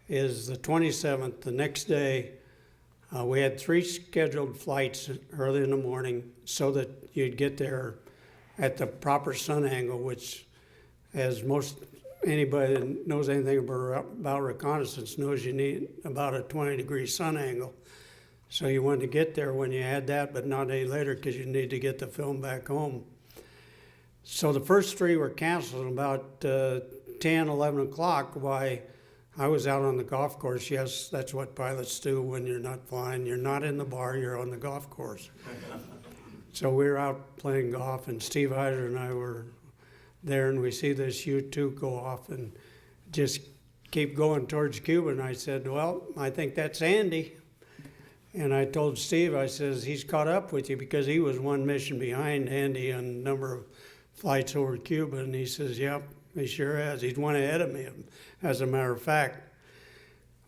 is the 27th, the next day. We had 3 scheduled flights early in the morning so that you'd get there at the proper sun angle, which, as most anybody that knows anything about reconnaissance knows, you need about a 20-degree sun angle. So you wanted to get there when you had that, but not any later because you need to get the film back home. So the first 3 were canceled about 10, 11 o'clock. Why, I was out on the golf course. Yes, that's what pilots do when you're not flying. You're not in the bar, you're on the golf course. So we were out playing golf, and Steve Heiser and I were there, and we see this U-2 go off and just keep going towards Cuba. And I said, well, I think that's Andy. And I told Steve, I says, he's caught up with you because he was 1 mission behind Andy on a number of flights over Cuba. And he says, yep, he sure has. He's 1 ahead of me, as a matter of fact.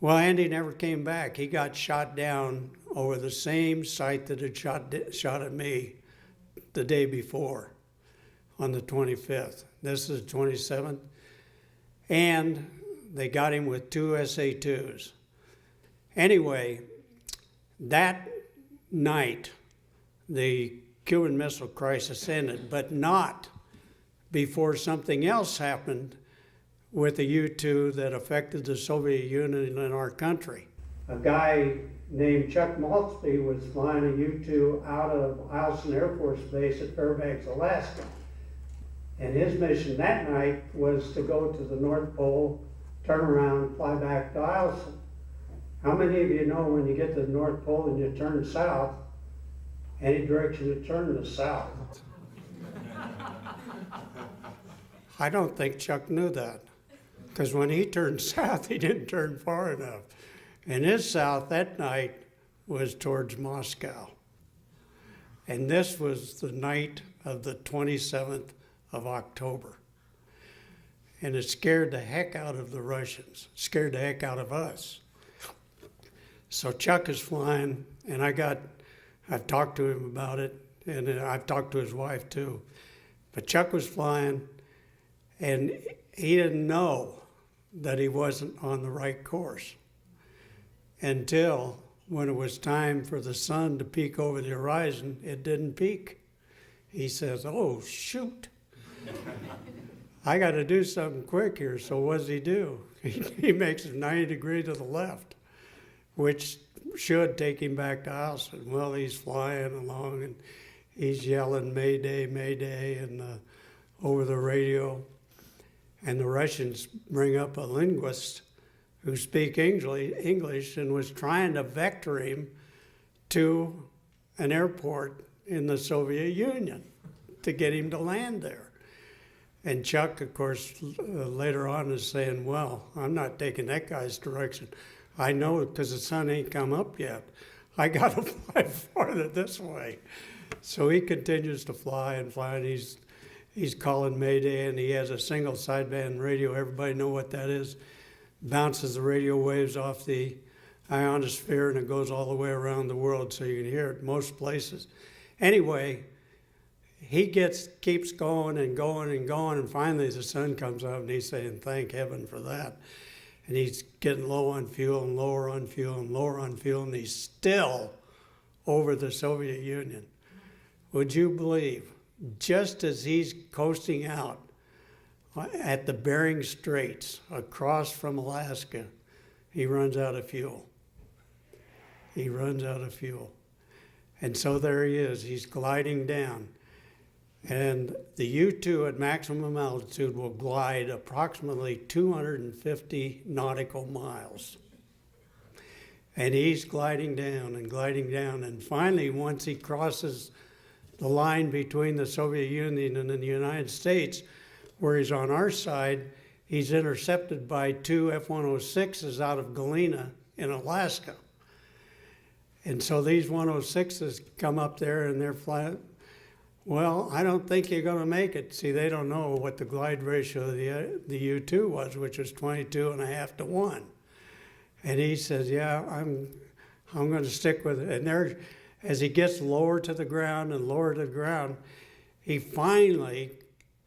Well, Andy never came back. He got shot down over the same site that had shot at me the day before on the 25th. This is the 27th. And they got him with 2 SA-2s. Anyway, that night, the Cuban Missile Crisis ended, but not before something else happened with the U-2 that affected the Soviet Union and our country. A guy named Chuck Maltzby was flying a U-2 out of Eielson Air Force Base at Fairbanks, Alaska. And his mission that night was to go to the North Pole, turn around, fly back to Eielson. How many of you know when you get to the North Pole and you turn south, any direction you turn is south? I don't think Chuck knew that, because when he turned south, he didn't turn far enough. And his south that night was towards Moscow. And this was the night of the 27th of October. And it scared the heck out of the Russians, scared the heck out of us. So Chuck is flying, and I've talked to him about it, and I've talked to his wife too. But Chuck was flying, and he didn't know that he wasn't on the right course until when it was time for the sun to peek over the horizon, it didn't peak. He says, oh, shoot. I got to do something quick here. So what does he do? He makes a 90 degree to the left, which should take him back to Eielson. Well, he's flying along, and he's yelling, Mayday, Mayday, and over the radio. And the Russians bring up a linguist who speaks English and was trying to vector him to an airport in the Soviet Union to get him to land there. And Chuck, of course, later on is saying, well, I'm not taking that guy's direction. I know because the sun ain't come up yet. I got to fly farther this way. So he continues to fly and fly, and he's calling Mayday, and he has a single sideband radio. Everybody know what that is. Bounces the radio waves off the ionosphere, and it goes all the way around the world, so you can hear it most places. Anyway, he keeps going and going and going, and finally the sun comes up, and he's saying, thank heaven for that. And he's getting low on fuel and lower on fuel and lower on fuel, and he's still over the Soviet Union. Would you believe, just as he's coasting out at the Bering Straits across from Alaska, he runs out of fuel. He runs out of fuel. And so there he is, he's gliding down. And the U-2 at maximum altitude will glide approximately 250 nautical miles. And he's gliding down and gliding down. And finally, once he crosses the line between the Soviet Union and the United States, where he's on our side, he's intercepted by 2 F-106s out of Galena in Alaska. And so these 106s come up there and they're flying. Well, I don't think you're going to make it. See, they don't know what the glide ratio of the U-2 was, which was 22.5 to 1. And he says, yeah, I'm going to stick with it. And there, as he gets lower to the ground and lower to the ground, he finally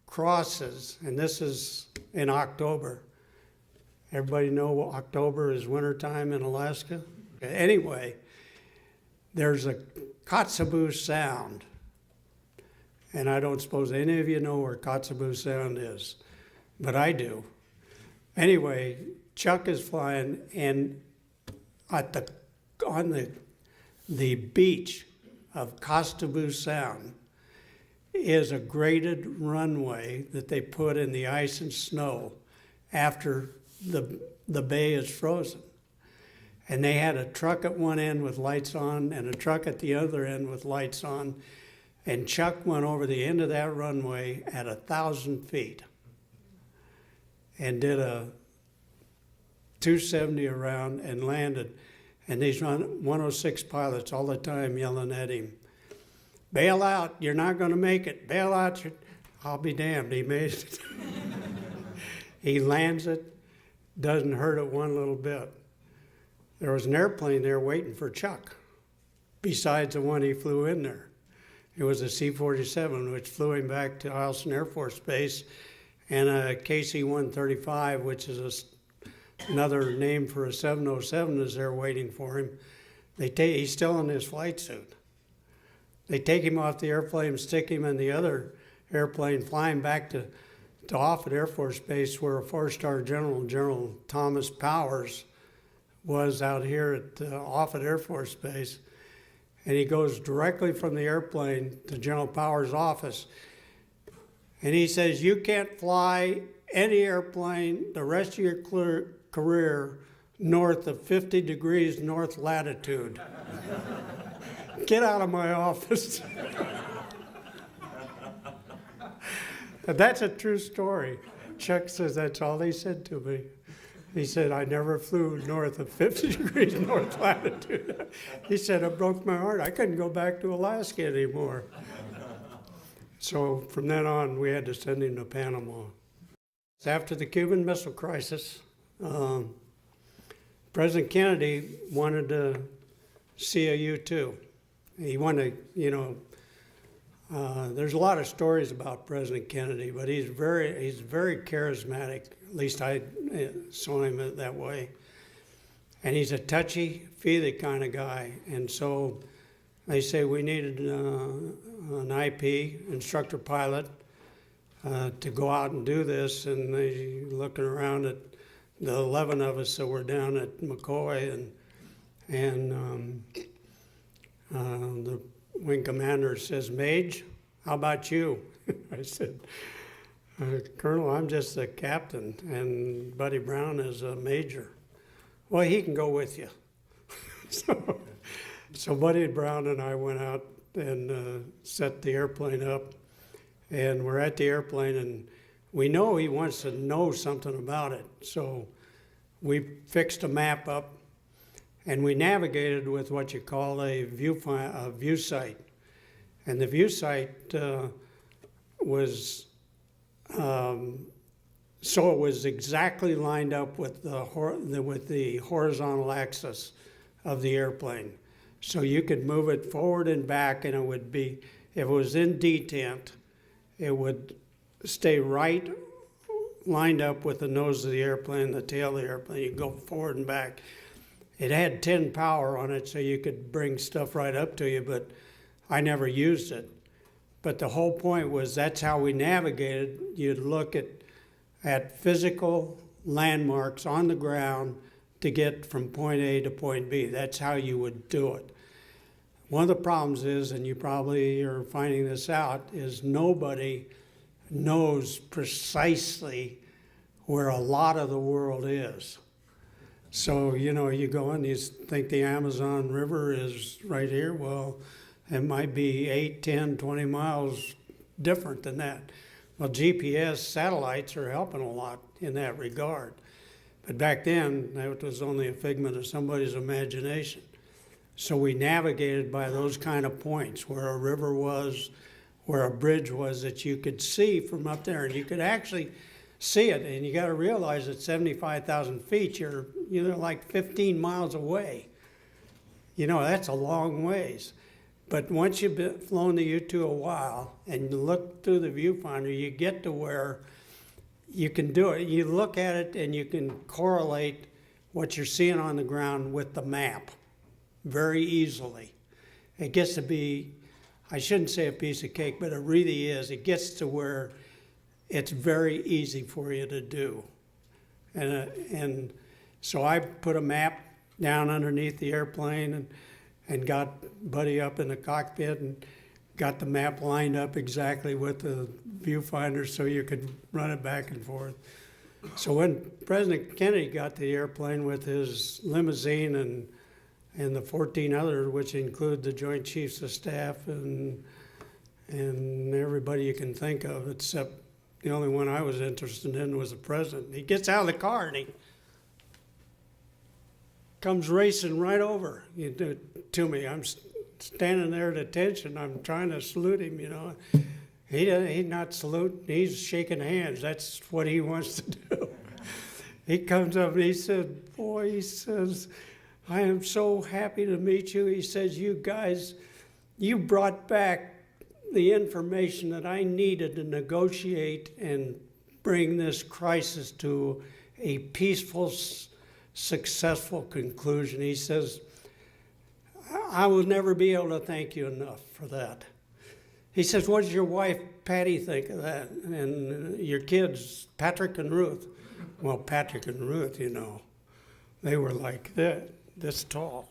crosses, and this is in October, Everybody know October is wintertime in Alaska? Anyway, there's a Kotzebue Sound, and I don't suppose any of you know where Kotzebue Sound is, but I do. Anyway, Chuck is flying, and on the beach of Kotzebue Sound is a graded runway that they put in the ice and snow after the bay is frozen. And they had a truck at one end with lights on and a truck at the other end with lights on. And Chuck went over the end of that runway at 1,000 feet and did a 270 around and landed. And these 106 pilots all the time yelling at him, "Bail out, you're not going to make it. Bail out." I'll be damned, he made it. He lands it, doesn't hurt it one little bit. There was an airplane there waiting for Chuck, besides the one he flew in there. It was a C-47, which flew him back to Eielson Air Force Base, and a KC-135, which is another name for a 707, is there waiting for him. He's still in his flight suit. They take him off the airplane, stick him in the other airplane, fly him back to Offutt Air Force Base, where a four-star general, General Thomas Powers, was out here at Offutt Air Force Base. And he goes directly from the airplane to General Powers' office. And he says, "You can't fly any airplane the rest of your career north of 50 degrees north latitude. Get out of my office." That's a true story. Chuck says that's all they said to me. He said, "I never flew north of 50 degrees north latitude." He said, "It broke my heart. I couldn't go back to Alaska anymore." So from then on, we had to send him to Panama. After the Cuban Missile Crisis, President Kennedy wanted to see a U-2. He wanted to, there's a lot of stories about President Kennedy, but he's very charismatic. At least I saw him that way. And he's a touchy-feely kind of guy. And so they say we needed an IP, instructor pilot, to go out and do this. And they looking around at the 11 of us that were down at McCoy, and the wing commander says, "Mage, how about you?" I said, "Colonel, I'm just the captain, and Buddy Brown is a major." "Well, he can go with you." So Buddy Brown and I went out and set the airplane up, and we're at the airplane, and we know he wants to know something about it. So we fixed a map up, and we navigated with what you call a view sight. And the view sight was, so it was exactly lined up with the horizontal axis of the airplane. So you could move it forward and back, and it would be, if it was in detent, it would stay right lined up with the nose of the airplane, the tail of the airplane. You go forward and back. It had 10 power on it, so you could bring stuff right up to you, but I never used it. But the whole point was that's how we navigated. You'd look at physical landmarks on the ground to get from point A to point B. That's how you would do it. One of the problems is, and you probably are finding this out, is nobody knows precisely where a lot of the world is. So, you go and you think the Amazon River is right here. Well, it might be 8, 10, 20 miles different than that. Well, GPS satellites are helping a lot in that regard. But back then, that was only a figment of somebody's imagination. So we navigated by those kind of points, where a river was, where a bridge was that you could see from up there. And you could actually see it. And you got to realize at 75,000 feet, you're like 15 miles away. That's a long ways. But once you've flown the U-2 a while and you look through the viewfinder, you get to where you can do it. You look at it and you can correlate what you're seeing on the ground with the map very easily. It gets to be, I shouldn't say a piece of cake, but it really is. It gets to where it's very easy for you to do. And so I put a map down underneath the airplane and got Buddy up in the cockpit and got the map lined up exactly with the viewfinder so you could run it back and forth. So when President Kennedy got the airplane with his limousine and the 14 others, which include the Joint Chiefs of Staff and everybody you can think of, except the only one I was interested in was the president. He gets out of the car and he comes racing right over to me. I'm standing there at attention. I'm trying to salute him, you know. He's not saluting. He's shaking hands. That's what he wants to do. He comes up and he said, boy, he says, I am so happy to meet you. He says, you guys, you brought back the information that I needed to negotiate and bring this crisis to a peaceful, successful conclusion. He says, I will never be able to thank you enough for that. He says, what does your wife, Patty, think of that? And your kids, Patrick and Ruth. Well, Patrick and Ruth, you know, they were like this tall.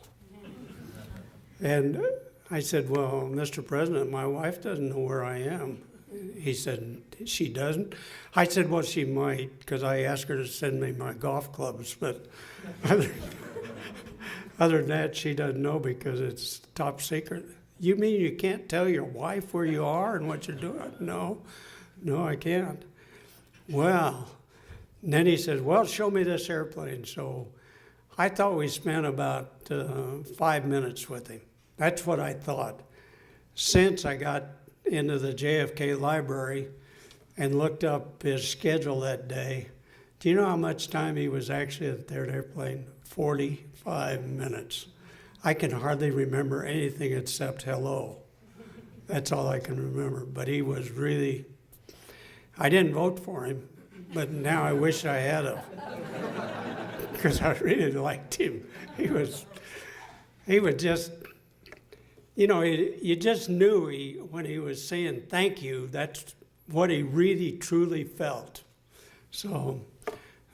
And I said, well, Mr. President, my wife doesn't know where I am. He said, she doesn't? I said, well, she might, because I asked her to send me my golf clubs, but other than that, she doesn't know because it's top secret. You mean you can't tell your wife where you are and what you're doing? No, I can't. Well, and then he says, well, show me this airplane. So I thought we spent about 5 minutes with him. That's what I thought. Since I got into the JFK library and looked up his schedule that day, do you know how much time he was actually at that airplane? 45 minutes. I can hardly remember anything except hello. That's all I can remember. But he was really, I didn't vote for him, but now I wish I had him. Because I really liked him. He was just, you know, you just knew when he was saying thank you, that's what he really truly felt. So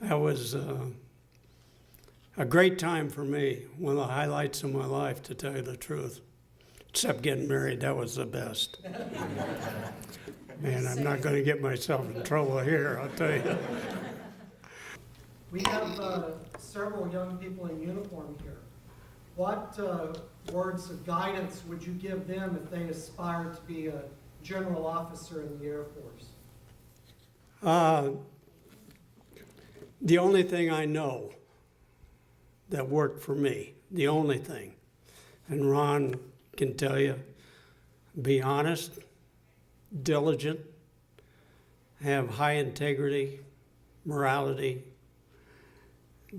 that was a great time for me, one of the highlights of my life, to tell you the truth. Except getting married, that was the best. Man, I'm not going to get myself in trouble here, I'll tell you. We have several young people in uniform here. What words of guidance would you give them if they aspire to be a general officer in the Air Force? The only thing I know that worked for me, the only thing, and Ron can tell you, be honest, diligent, have high integrity, morality,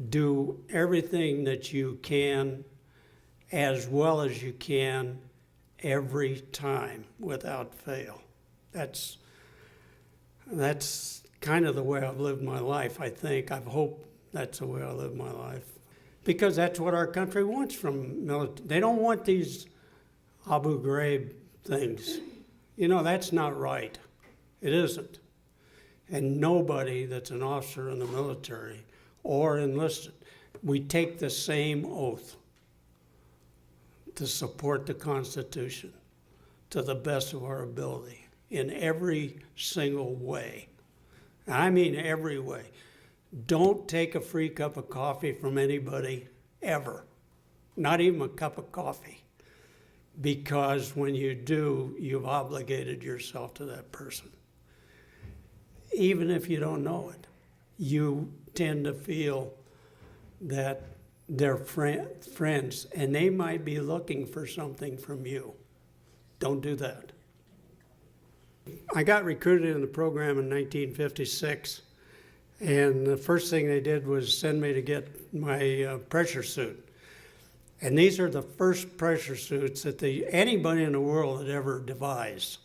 do everything that you can as well as you can every time without fail. That's kind of the way I've lived my life, I think. I hope that's the way I live my life. Because that's what our country wants from military. They don't want these Abu Ghraib things. You know, that's not right. It isn't. And nobody that's an officer in the military or enlisted, we take the same oath to support the Constitution to the best of our ability in every single way. I mean every way. Don't take a free cup of coffee from anybody, ever. Not even a cup of coffee. Because when you do, you've obligated yourself to that person. Even if you don't know it, you tend to feel that they're friends, and they might be looking for something from you. Don't do that. I got recruited in the program in 1956. And the first thing they did was send me to get my pressure suit. And these are the first pressure suits that anybody in the world had ever devised.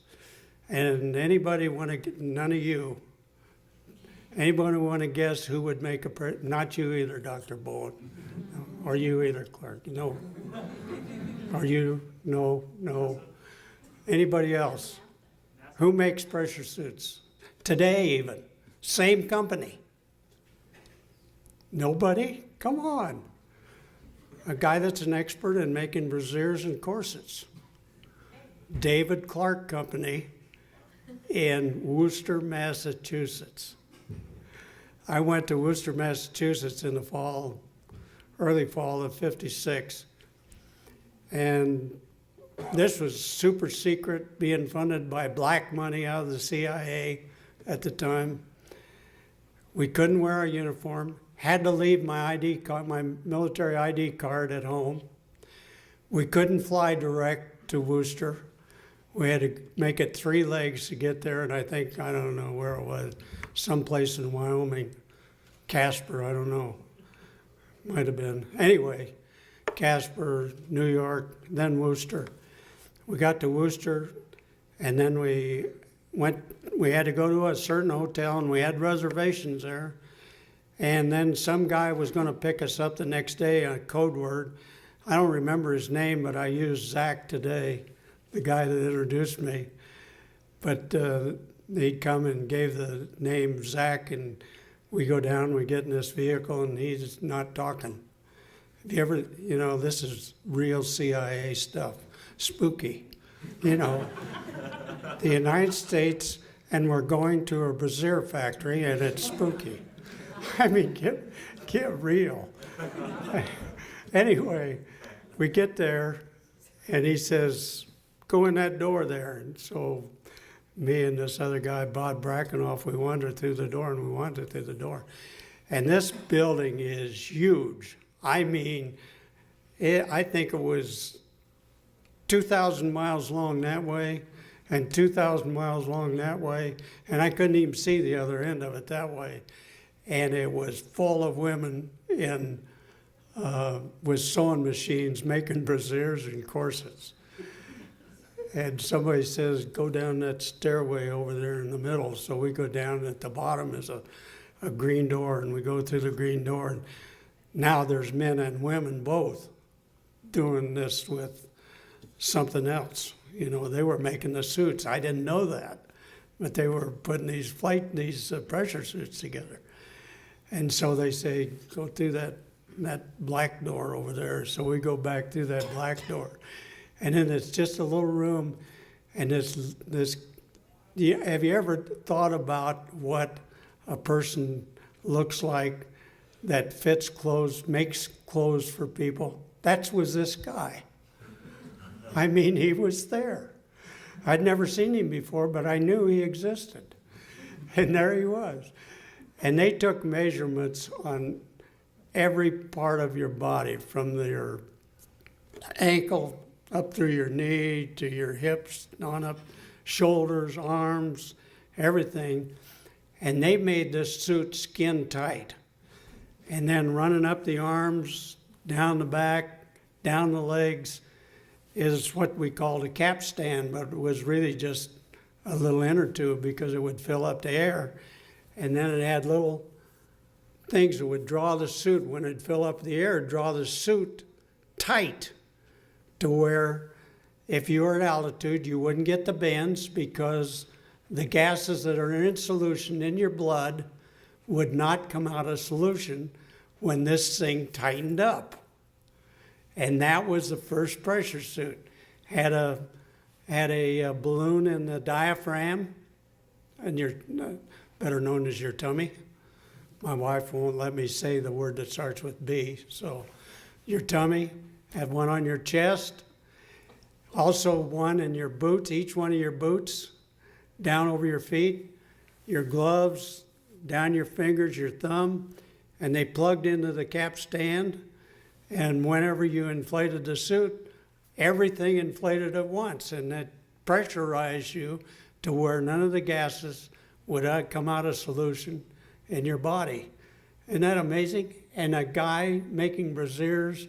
And anybody none of you Anybody want to guess who would make not you either, Dr. Bowen, or you either, Clark? No. Are you? No, no. Anybody else? Who makes pressure suits? Today even. Same company. Nobody? Come on. A guy that's an expert in making brassieres and corsets. David Clark Company in Worcester, Massachusetts. I went to Worcester, Massachusetts in the fall, early fall of '56. And this was super secret, being funded by black money out of the CIA at the time. We couldn't wear our uniform, had to leave my ID card, my military ID card at home. We couldn't fly direct to Worcester. We had to make it 3 legs to get there, and I think, I don't know where it was, someplace in Wyoming, Casper, I don't know, might have been. Anyway, Casper, New York, then Worcester. We got to Worcester, and then we had to go to a certain hotel, and we had reservations there. And then some guy was going to pick us up the next day, a code word. I don't remember his name, but I used Zach today, the guy that introduced me. But he'd come and gave the name Zach, and we go down, we get in this vehicle, and he's not talking. Have you ever, this is real CIA stuff, spooky, the United States, and we're going to a brassiere factory, and it's spooky. I mean, get real. Anyway, we get there, and he says, go in that door there. And so me and this other guy, Bob Brackenoff, we wandered through the door, and we wandered through the door. And this building is huge. I mean, I think it was 2,000 miles long that way and 2,000 miles long that way, and I couldn't even see the other end of it that way. And it was full of women with sewing machines making brassieres and corsets. And somebody says, go down that stairway over there in the middle. So we go down, at the bottom is a green door, and we go through the green door. And now there's men and women both doing this with something else. They were making the suits. I didn't know that, but they were putting these pressure suits together. And so they say, go through that black door over there. So we go back through that black door. And then it's just a little room, and this. Have you ever thought about what a person looks like that fits clothes, makes clothes for people? That was this guy. I mean, he was there. I'd never seen him before, but I knew he existed. And there he was. And they took measurements on every part of your body, from your ankle up through your knee to your hips, on up, shoulders, arms, everything. And they made this suit skin tight. And then running up the arms, down the back, down the legs, is what we called a capstan, but it was really just a little inner tube because it would fill up the air. And then it had little things that would draw the suit, when it'd fill up the air, draw the suit tight to where if you were at altitude, you wouldn't get the bends, because the gases that are in solution in your blood would not come out of solution when this thing tightened up. And that was the first pressure suit. Had a balloon in the diaphragm, and your better known as your tummy. My wife won't let me say the word that starts with B. So your tummy, had one on your chest, also one in your boots, each one of your boots, down over your feet, your gloves, down your fingers, your thumb, and they plugged into the capstan. And whenever you inflated the suit, everything inflated at once, and that pressurized you to where none of the gases would come out of solution in your body. Isn't that amazing? And a guy making brassieres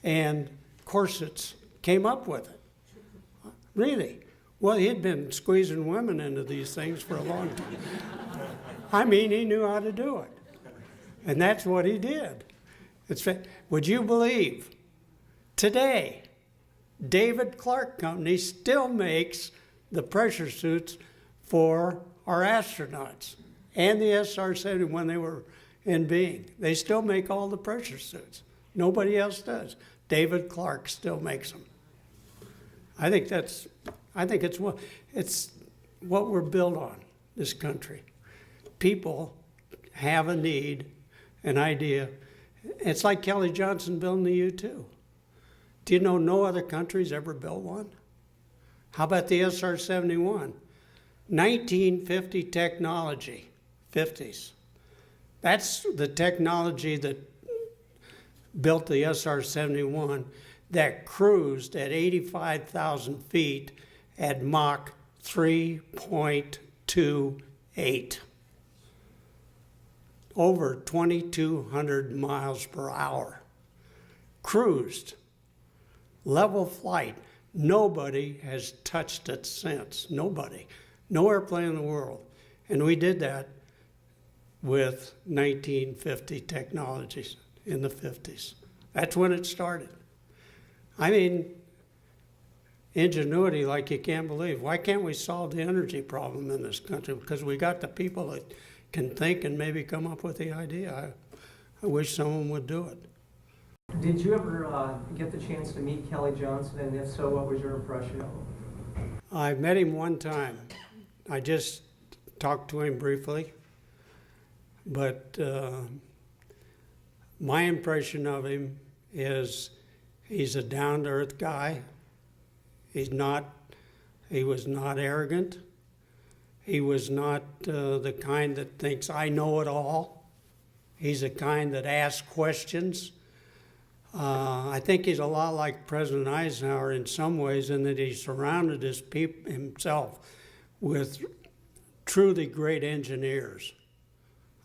and corsets came up with it. Really? Well, he'd been squeezing women into these things for a long time. I mean, he knew how to do it. And that's what he did. Would you believe today, David Clark Company still makes the pressure suits for our astronauts and the SR-70 when they were in being. They still make all the pressure suits. Nobody else does. David Clark still makes them. I think it's what we're built on, this country. People have a need, an idea. It's like Kelly Johnson building the U-2. Do you know no other country's ever built one? How about the SR-71? 1950 technology, 50s. That's the technology that built the SR-71 that cruised at 85,000 feet at Mach 3.28. Over 2,200 miles per hour. Cruised. Level flight. Nobody has touched it since. Nobody. No airplane in the world. And we did that with 1950 technologies in the 50s. That's when it started. I mean, ingenuity like you can't believe. Why can't we solve the energy problem in this country? Because we got the people that can think and maybe come up with the idea. I wish someone would do it. Did you ever get the chance to meet Kelly Johnson, and if so, what was your impression of him? I met him one time. I just talked to him briefly, but my impression of him is he's a down-to-earth guy. He was not arrogant. He was not the kind that thinks, I know it all. He's the kind that asks questions. I think he's a lot like President Eisenhower in some ways, in that he surrounded himself with truly great engineers.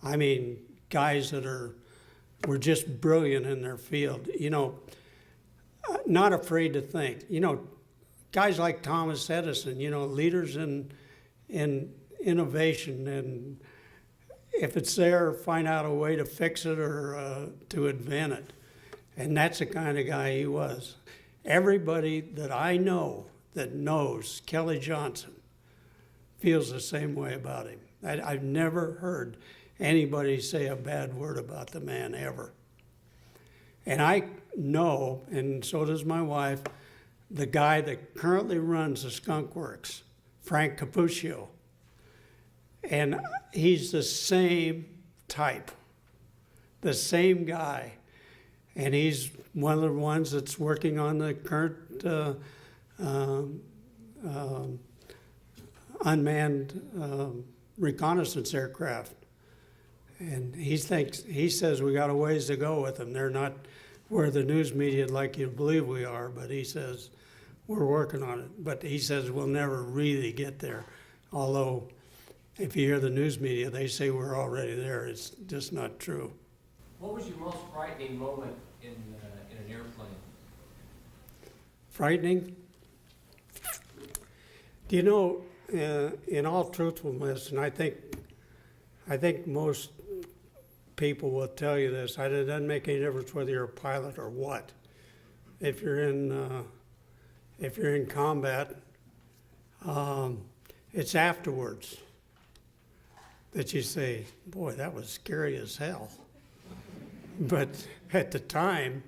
I mean, guys that were just brilliant in their field. You know, not afraid to think. You know, guys like Thomas Edison, you know, leaders in innovation, and if it's there, find out a way to fix it or to invent it. And that's the kind of guy he was. Everybody that I know that knows Kelly Johnson feels the same way about him. I've never heard anybody say a bad word about the man ever. And I know, and so does my wife, the guy that currently runs the Skunk Works, Frank Capuccio. And he's the same type, the same guy. And he's one of the ones that's working on the current unmanned reconnaissance aircraft. And he says we got a ways to go with them. They're not where the news media would like you to believe we are, but he says we're working on it. But he says we'll never really get there. Although if you hear the news media, they say we're already there. It's just not true. What was your most frightening moment in an airplane? Frightening? Do you know, in all truthfulness, and I think most people will tell you this, it doesn't make any difference whether you're a pilot or what. If you're in combat, it's afterwards that you say, boy, that was scary as hell. But at the time,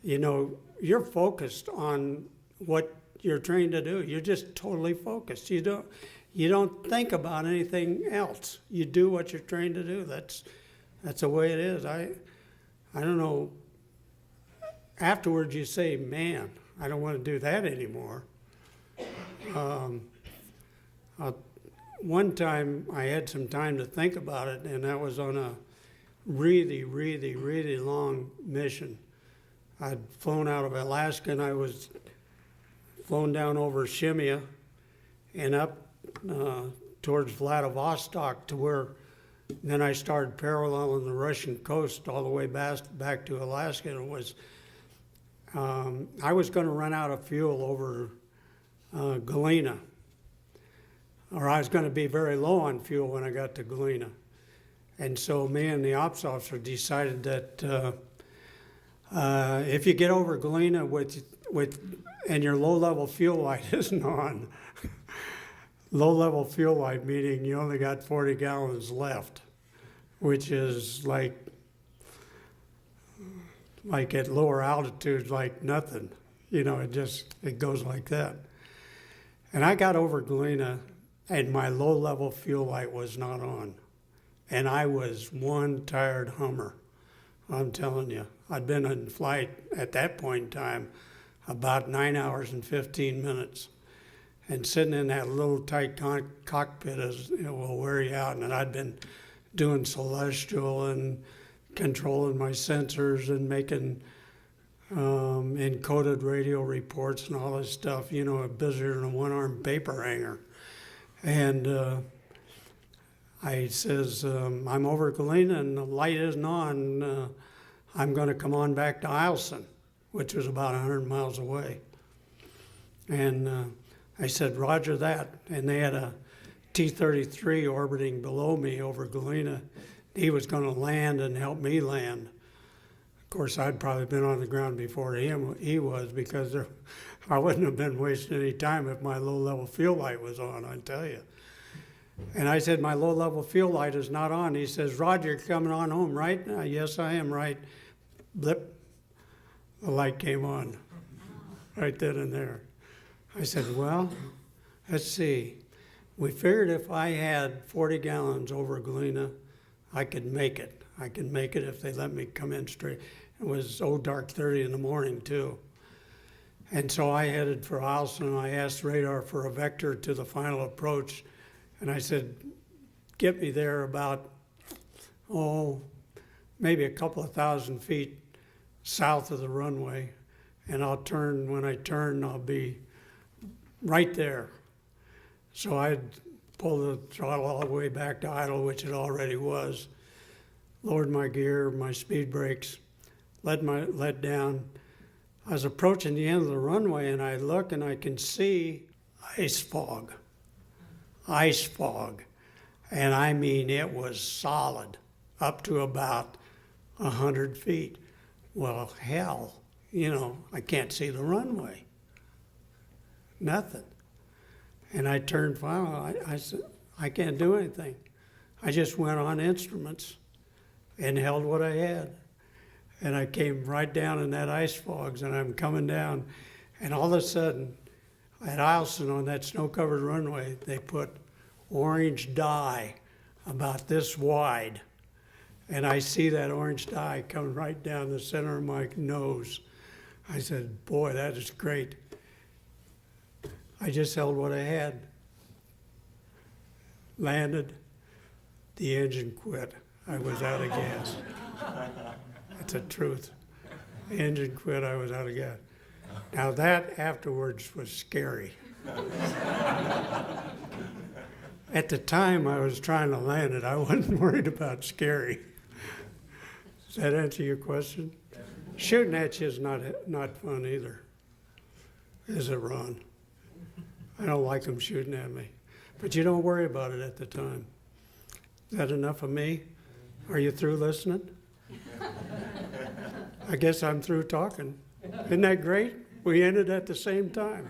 you know, you're focused on what you're trained to do. You're just totally focused. You don't think about anything else. You do what you're trained to do. That's the way it is. I don't know. Afterwards, you say, man, I don't want to do that anymore. One time, I had some time to think about it, and that was on a really, really, really long mission. I'd flown out of Alaska, and I was flown down over Shimia and up towards Vladivostok to where then I started paralleling the Russian coast all the way back to Alaska. And it was, I was going to run out of fuel over Galena, or I was going to be very low on fuel when I got to Galena. And so me and the ops officer decided that if you get over Galena and your low-level fuel light isn't on, low-level fuel light meaning you only got 40 gallons left, which is like at lower altitudes, like nothing. You know, it goes like that. And I got over Galena, and my low-level fuel light was not on. And I was one tired hummer, I'm telling you. I'd been in flight at that point in time about 9 hours and 15 minutes. And sitting in that little tight cockpit will wear you out. And I'd been doing celestial and controlling my sensors and making encoded radio reports and all this stuff, you know, busier than a one-armed paper hanger. And I says, I'm over Galena and the light isn't on. I'm going to come on back to Eielson, which was about 100 miles away. And I said, roger that. And they had a T-33 orbiting below me over Galena. He was going to land and help me land. Of course, I'd probably been on the ground before he was, because I wouldn't have been wasting any time if my low-level fuel light was on, I tell you. And I said, my low-level fuel light is not on. He says, Roger, you're coming on home, right? Yes, I am, right. Blip. The light came on right then and there. I said, well, let's see. We figured if I had 40 gallons over Galena, I could make it. I could make it if they let me come in straight. It was dark 30 in the morning, too. And so I headed for Eielson, and I asked radar for a vector to the final approach. And I said, get me there about, maybe a couple of thousand feet south of the runway. And I'll turn, when I turn, I'll be right there. So I'd pull the throttle all the way back to idle, which it already was, lowered my gear, my speed brakes, let down. I was approaching the end of the runway, and I look and I can see ice fog. And I mean, it was solid up to about 100 feet. Well, hell, you know, I can't see the runway. Nothing. And I turned final. I said, I can't do anything. I just went on instruments and held what I had. And I came right down in that ice fogs, and I'm coming down. And all of a sudden, at Eielson on that snow-covered runway, they put orange dye about this wide. And I see that orange dye coming right down the center of my nose. I said, boy, that is great. I just held what I had. Landed, the engine quit. I was out of gas. That's the truth. The engine quit, I was out of gas. Now that afterwards was scary. At the time I was trying to land it, I wasn't worried about scary. Does that answer your question? Shooting at you is not fun either, is it, Ron? I don't like them shooting at me. But you don't worry about it at the time. Is that enough of me? Are you through listening? I guess I'm through talking. Isn't that great? We ended at the same time.